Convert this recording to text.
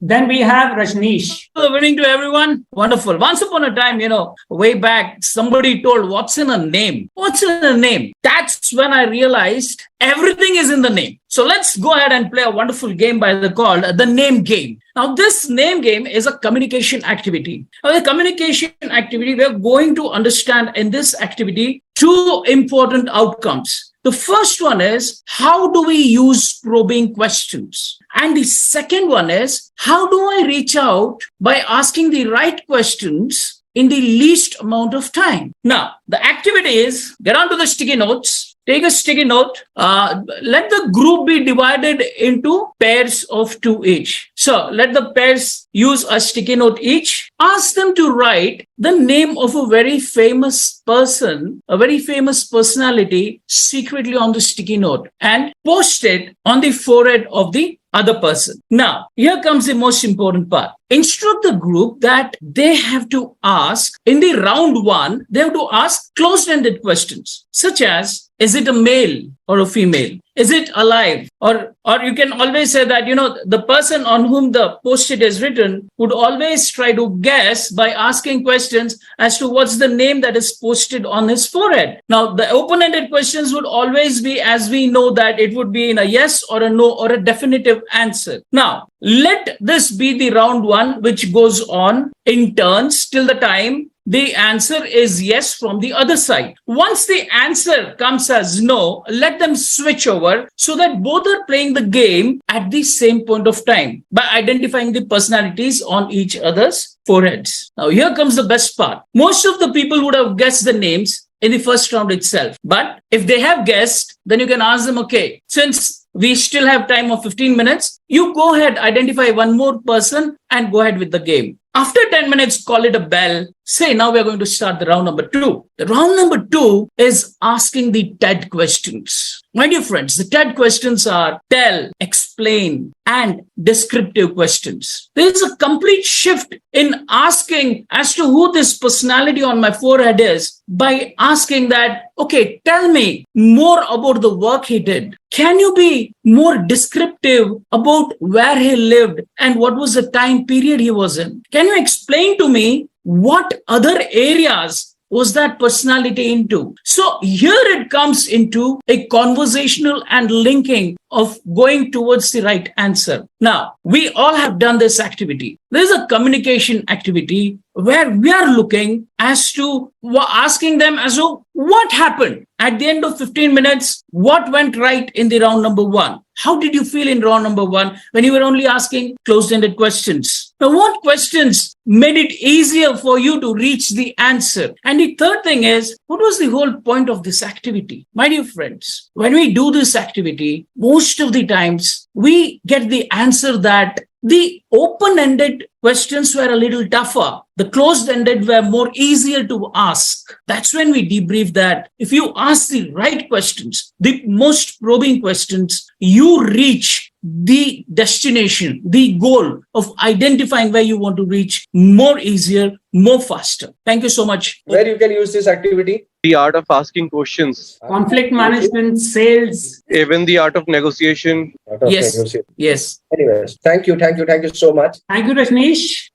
Then we have Rajnish. Good evening to everyone. Wonderful. Once upon a time, way back, somebody told, what's in a name? What's in a name? That's when I realized everything is in the name. So let's go ahead and play a wonderful game called the name game. Now, this name game is a communication activity. Now, the communication activity, we are going to understand in this activity two important outcomes. The first one is, how do we use probing questions? And the second one is, how do I reach out by asking the right questions in the least amount of time? Now, the activity is, get onto the sticky notes. Take a sticky note. Let the group be divided into pairs of 2 each. So let the pairs use a sticky note each. Ask them to write the name of a very famous person, a very famous personality secretly on the sticky note and post it on the forehead of the other person. Now, here comes the most important part. Instruct the group that they have to ask, in the round one, they have to ask closed-ended questions, such as, is it a male or a female? Is it alive? Or you can always say that, the person on whom the post-it is written would always try to guess by asking questions as to what's the name that is posted on his forehead. Now, the open-ended questions would always be, as we know, that it would be in a yes or a no or a definitive answer. Now, let this be the round one, which goes on in turns till the time the answer is yes from the other side. Once the answer comes as no, let them switch over so that both are playing the game at the same point of time by identifying the personalities on each other's foreheads. Now, here comes the best part. Most of the people would have guessed the names in the first round itself. But if they have guessed, then you can ask them, okay, since we still have time of 15 minutes, you go ahead, identify one more person and go ahead with the game. After 10 minutes, call it a bell. Say, now we're going to start the round number 2. The round number 2 is asking the TED questions. My dear friends, the TED questions are tell, explain, and descriptive questions. There is a complete shift in asking as to who this personality on my forehead is by asking that, okay, tell me more about the work he did. Can you be more descriptive about where he lived and what was the time period he was in? Can you explain to me what other areas was that personality into? So here it comes into a conversational and linking of going towards the right answer. Now, we all have done this activity. There's a communication activity where we are looking as to asking them as to what happened at the end of 15 minutes, what went right in the round number 1? How did you feel in round number 1 when you were only asking closed-ended questions? Now, what questions made it easier for you to reach the answer? And the third thing is, what was the whole point of this activity? My dear friends, when we do this activity, most of the times we get the answer that the open-ended questions were a little tougher. The closed-ended were more easier to ask. That's when we debrief that if you ask the right questions, the most probing questions, you reach the destination, the goal of identifying where you want to reach more easier, more faster. Thank you so much. Where you can use this activity? The art of asking questions. Conflict management, sales. Even the art of negotiation. Art of Yes. negotiation. Yes. Anyways, thank you so much. Thank you, Rajnish.